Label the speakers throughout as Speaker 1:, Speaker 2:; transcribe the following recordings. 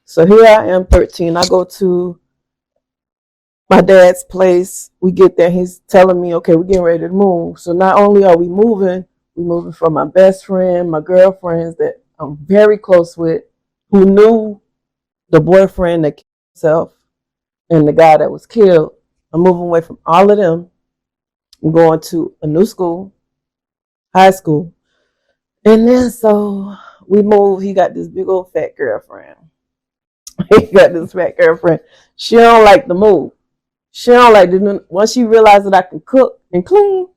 Speaker 1: So here I am, 13. I go to my dad's place. We get there. He's telling me, okay, we're getting ready to move. So not only are we moving from my best friend, my girlfriends that I'm very close with, who knew the boyfriend that killed himself and the guy that was killed. I'm moving away from all of them. I'm going to a new school, high school. And then so we moved. He got this big old fat girlfriend. He got this fat girlfriend. She don't like the move. She don't like to, once she realized that I can cook and clean,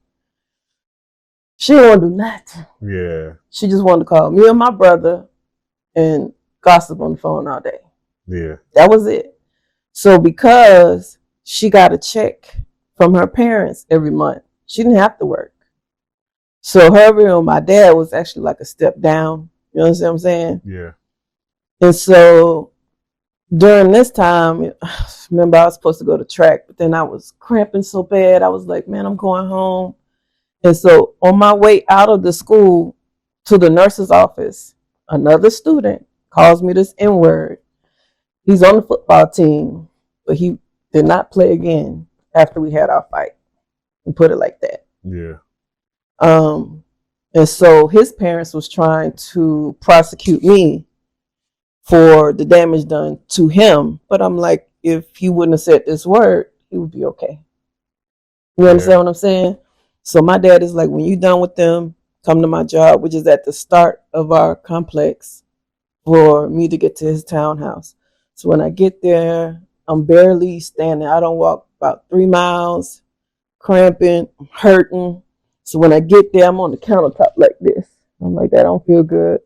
Speaker 1: she don't want to do nothing.
Speaker 2: Yeah.
Speaker 1: She just wanted to call me and my brother and gossip on the phone all day.
Speaker 2: Yeah.
Speaker 1: That was it. So because she got a check from her parents every month, she didn't have to work. So her and my dad was actually like a step down. You know what I'm saying?
Speaker 2: Yeah.
Speaker 1: And so during this time, remember I was supposed to go to track, but then I was cramping so bad. I was like, man, I'm going home. And so on my way out of the school to the nurse's office, another student calls me this N-word. He's on the football team, but he did not play again after we had our fight. And put it like that.
Speaker 2: Yeah.
Speaker 1: And so his parents was trying to prosecute me for the damage done to him. But I'm like, if he wouldn't have said this word, he would be okay. You understand what I'm saying? So my dad is like, when you're done with them, come to my job, which is at the start of our complex for me to get to his townhouse. So when I get there, I'm barely standing. I don't walk about 3 miles, cramping, hurting. So when I get there, I'm on the countertop like this. I'm like, that don't feel good.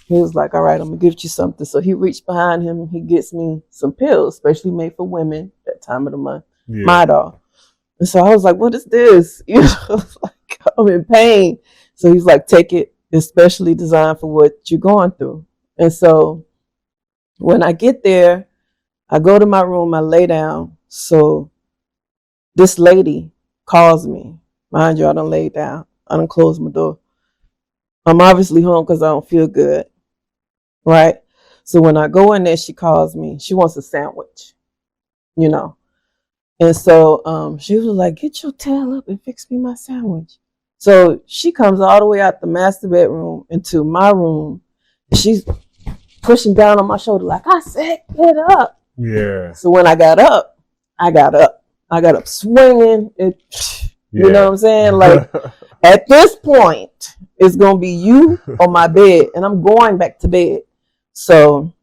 Speaker 1: He was like, all right, I'm going to give you something. So he reached behind him and he gets me some pills, especially made for women that time of the month, Midol. And so I was like, what is this? You know, like, I'm in pain. So he's like, take it. It's specially designed for what you're going through. And so when I get there, I go to my room, I lay down. So this lady calls me. Mind you, I done laid down. I done closed my door. I'm obviously home because I don't feel good. Right? So when I go in there, she calls me. She wants a sandwich, you know. And so she was like, get your tail up and fix me my sandwich. So she comes all the way out the master bedroom into my room. She's pushing down on my shoulder like, I said, get up.
Speaker 2: Yeah.
Speaker 1: So when I got up. I got up swinging. You know what I'm saying? Like, at this point, it's going to be you on my bed, and I'm going back to bed. So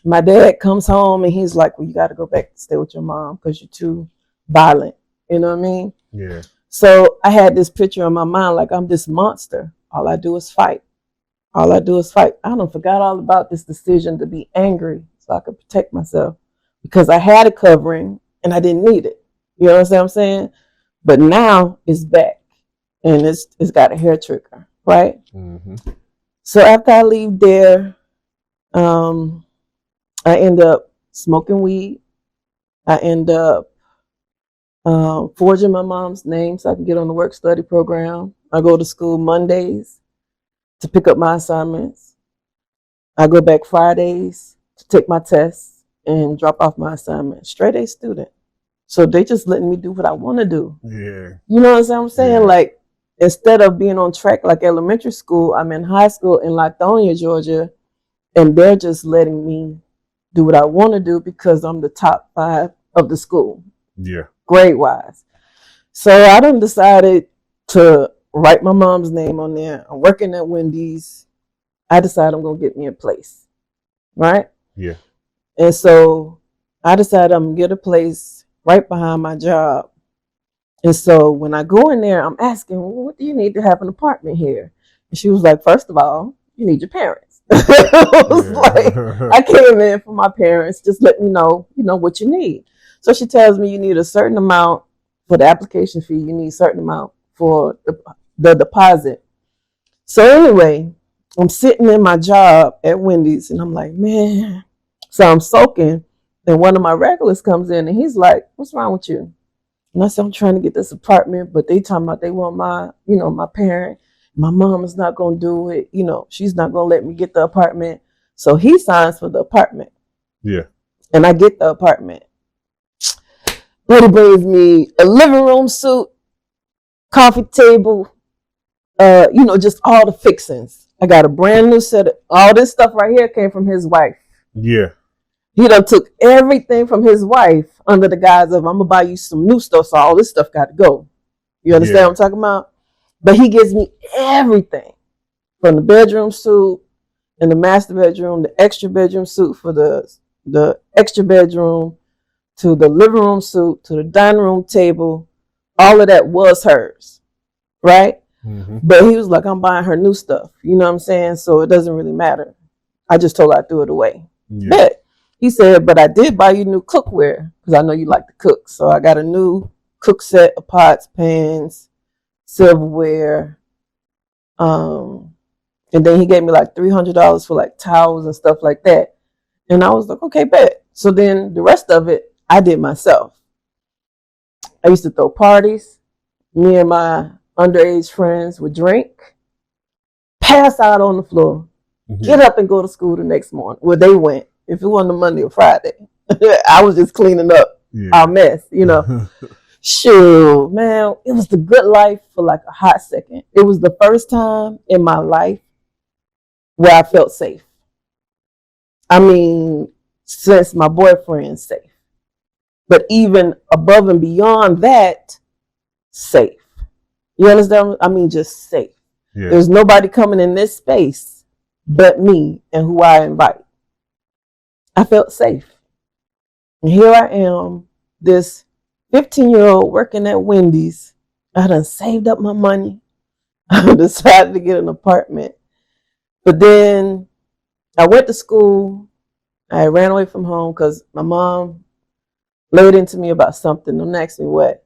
Speaker 1: my dad comes home, and he's like, well, you got to go back to stay with your mom because you're too violent. You know what I mean?
Speaker 2: Yeah.
Speaker 1: So I had this picture in my mind like I'm this monster. All I do is fight. I done forgot all about this decision to be angry so I could protect myself because I had a covering, and I didn't need it. You know what I'm saying? But now it's back, and it's got a hair trigger, right?
Speaker 2: Mm-hmm.
Speaker 1: So after I leave there, I end up smoking weed. I end up forging my mom's name so I can get on the work study program. I go to school Mondays to pick up my assignments. I go back Fridays to take my tests and drop off my assignments. Straight A student. So they just letting me do what I want to do.
Speaker 2: Yeah.
Speaker 1: You know what I'm saying?
Speaker 2: Yeah.
Speaker 1: Like, instead of being on track like elementary school, I'm in high school in Lithonia, Georgia, and they're just letting me do what I want to do because I'm the top 5 of the school.
Speaker 2: Yeah.
Speaker 1: Grade-wise. So I done decided to write my mom's name on there. I'm working at Wendy's. I decided I'm going to get me a place. Right?
Speaker 2: Yeah.
Speaker 1: And so I decided I'm going to get a place right behind my job. And so when I go in there, I'm asking, well, what do you need to have an apartment here? And she was like, first of all, you need your parents. I was like, I came in for my parents. Just let me know, what you need. So she tells me you need a certain amount for the application fee. You need a certain amount for the deposit. So anyway, I'm sitting in my job at Wendy's and I'm like, man. So I'm soaking. And one of my regulars comes in and he's like, what's wrong with you? And I said, I'm trying to get this apartment, but they talking about they want my parent. My mom is not going to do it. She's not going to let me get the apartment. So he signs for the apartment.
Speaker 2: Yeah.
Speaker 1: And I get the apartment. Buddy brings me a living room suite, coffee table, just all the fixings. I got a brand new set of all this stuff right here came from his wife.
Speaker 2: Yeah.
Speaker 1: He done took everything from his wife under the guise of, I'm gonna buy you some new stuff, so all this stuff got to go. You understand what I'm talking about? But he gives me everything from the bedroom suite and the master bedroom, the extra bedroom suite for the extra bedroom, to the living room suite, to the dining room table. All of that was hers, right?
Speaker 2: Mm-hmm.
Speaker 1: But he was like, I'm buying her new stuff. You know what I'm saying? So it doesn't really matter. I just told her I threw it away.
Speaker 2: Yeah.
Speaker 1: But he said, but I did buy you new cookware because I know you like to cook. So I got a new cook set of pots, pans, silverware. And then he gave me like $300 for like towels and stuff like that. And I was like, okay, bet. So then the rest of it, I did myself. I used to throw parties. Me and my underage friends would drink, pass out on the floor, get up and go to school the next morning. Well, they went. If it wasn't a Monday or Friday, I was just cleaning up our mess, Shoot, man, it was the good life for like a hot second. It was the first time in my life where I felt safe. I mean, since my boyfriend's safe. But even above and beyond that, safe. You understand? I mean, just safe.
Speaker 2: Yeah.
Speaker 1: There's nobody coming in this space but me and who I invite. I felt safe. And here I am, this 15-year-old working at Wendy's. I done saved up my money. I decided to get an apartment. But then I went to school. I ran away from home because my mom laid into me about something. Don't ask me what.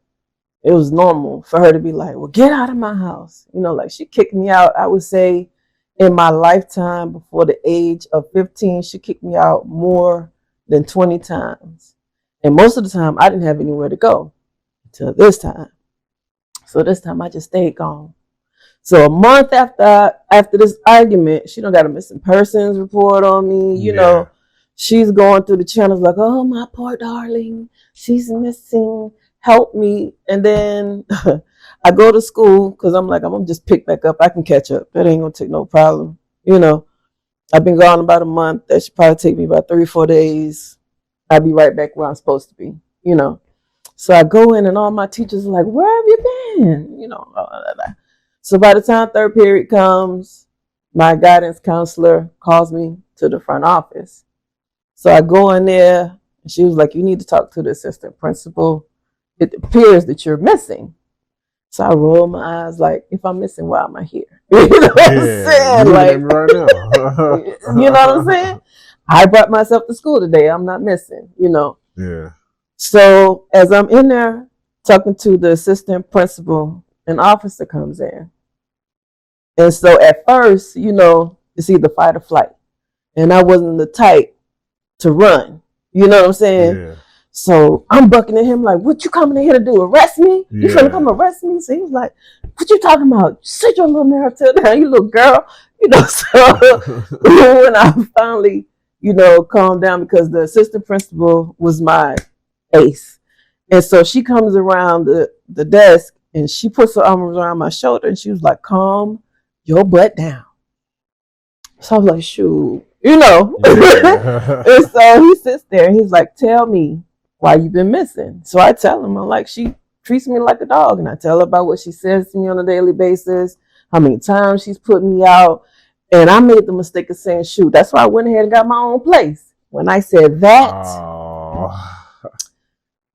Speaker 1: It was normal for her to be like, well, get out of my house. Like she kicked me out. I would say in my lifetime before the age of 15, she kicked me out more than 20 times. And most of the time, I didn't have anywhere to go until this time. So this time, I just stayed gone. So a month after this argument, she done got a missing persons report on me. You know, she's going through the channels like, oh, my poor darling, she's missing. Help me. And then I go to school because I'm like, I'm going to just pick back up. I can catch up. That ain't going to take no problem. I've been gone about a month. That should probably take me about 3 or 4 days. I'll be right back where I'm supposed to be, So I go in and all my teachers are like, where have you been? Blah, blah, blah. So by the time third period comes, my guidance counselor calls me to the front office. So I go in there and she was like, you need to talk to the assistant principal. It appears that you're missing. So I roll my eyes like, if I'm missing, why am I here? You know what I'm saying? Like,
Speaker 2: right now.
Speaker 1: You know what I'm saying? I brought myself to school today. I'm not missing,
Speaker 2: Yeah.
Speaker 1: So as I'm in there talking to the assistant principal, an officer comes in. And so at first, it's either fight or flight. And I wasn't the type to run. You know what I'm saying?
Speaker 2: Yeah.
Speaker 1: So I'm bucking at him like, what you coming in here to do? Arrest me? You finna come arrest me? So he's like, what you talking about? Sit your little narrative down, you little girl. So when I finally, calmed down because the assistant principal was my ace. And so she comes around the desk and she puts her arms around my shoulder and she was like, calm your butt down. So I was like, shoot, And so he sits there and he's like, tell me why you been missing. So I tell him, I'm like, she treats me like a dog. And I tell her about what she says to me on a daily basis, how many times she's put me out. And I made the mistake of saying, shoot, that's why I went ahead and got my own place. When I said that,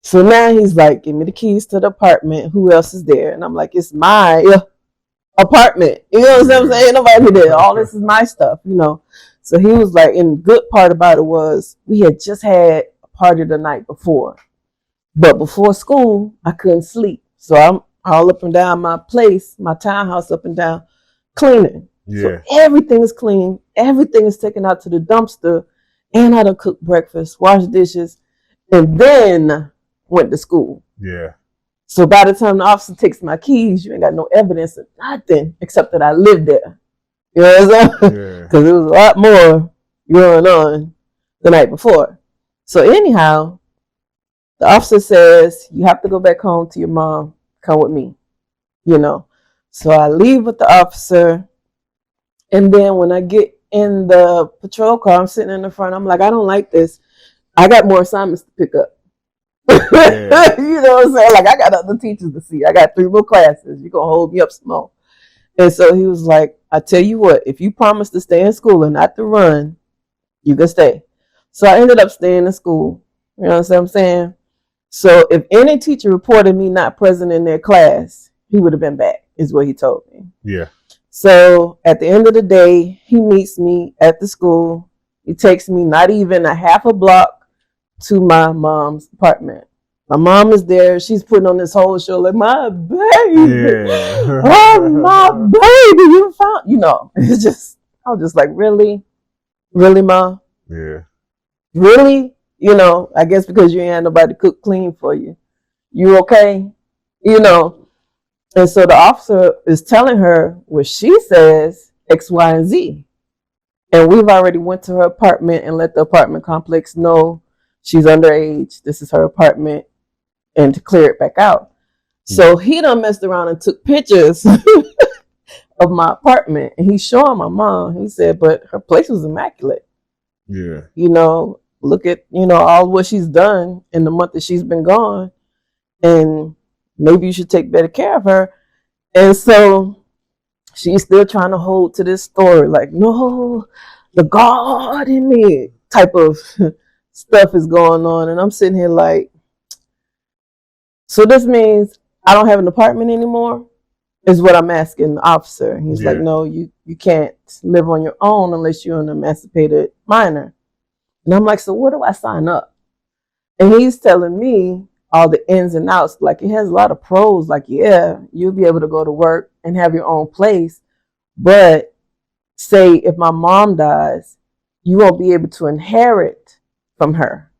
Speaker 1: so now he's like, give me the keys to the apartment. Who else is there? And I'm like, it's my apartment. You know what I'm saying? Nobody there. All this is my stuff, So he was like, and the good part about it was we had just had a party the night before. But before school, I couldn't sleep. So I'm all up and down my place, my townhouse up and down, cleaning. So everything is clean. Everything is taken out to the dumpster. And I done cooked breakfast, washed dishes, and then went to school.
Speaker 2: Yeah.
Speaker 1: So by the time the officer takes my keys, you ain't got no evidence of nothing except that I lived there. You know what I'm saying? Because there was a lot more going on the night before. So anyhow, the officer says, you have to go back home to your mom. Come with me, you know. So I leave with the officer. And then when I get in the patrol car, I'm sitting in the front. I'm like, I don't like this. I got more assignments to pick up.
Speaker 2: Yeah.
Speaker 1: You know what I'm saying? Like, I got other teachers to see. I got 3 more classes. You're going to hold me up some more. And so he was like, I tell you what, if you promise to stay in school and not to run, you can stay. So I ended up staying in school. You know what I'm saying? So if any teacher reported me not present in their class, he would have been back, is what he told me.
Speaker 2: Yeah.
Speaker 1: So at the end of the day, he meets me at the school. He takes me not even a half a block to my mom's apartment. My mom is there. She's putting on this whole show like, my baby.
Speaker 2: Yeah.
Speaker 1: Oh, my baby. You found, you know, it's just, I was just like, really? Really, Ma?
Speaker 2: Yeah.
Speaker 1: Really? You know, I guess because you ain't had nobody to cook clean for you. You okay? You know, and so the officer is telling her what she says, X, Y, and Z. And we've already went to her apartment and let the apartment complex know she's underage. This is her apartment, and to clear it back out. So he done messed around and took pictures of my apartment, and he's showing my mom. He said, but her place was immaculate.
Speaker 2: Yeah.
Speaker 1: You know, look at, you know, all what she's done in the month that she's been gone, and maybe you should take better care of her. And so she's still trying to hold to this story, like, no, the God in me type of stuff is going on. And I'm sitting here like, so this means I don't have an apartment anymore, is what I'm asking the officer. He's like, no, you can't live on your own unless you're an emancipated minor. And I'm like, so what do I sign up? And he's telling me all the ins and outs. Like, it has a lot of pros. Like, yeah, you'll be able to go to work and have your own place. But say if my mom dies, you won't be able to inherit from her.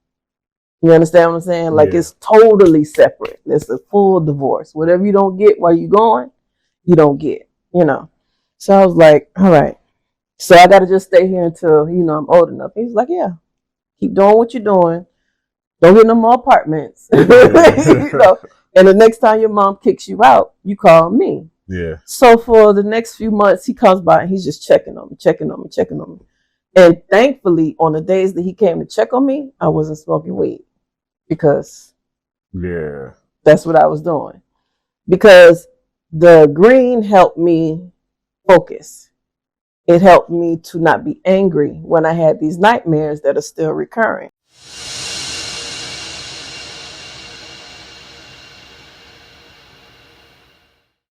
Speaker 1: You understand what I'm saying? Like, it's totally separate. It's a full divorce. Whatever you don't get while you're going, you don't get, you know. So I was like, all right. So I got to just stay here until, you know, I'm old enough. He's like, yeah, keep doing what you're doing. Don't get no more apartments. You know? And the next time your mom kicks you out, you call me.
Speaker 2: Yeah.
Speaker 1: So for the next few months, he comes by and he's just checking on me. And thankfully, on the days that he came to check on me, I wasn't smoking weed, because that's what I was doing. Because the green helped me focus. It helped me to not be angry when I had these nightmares that are still recurring.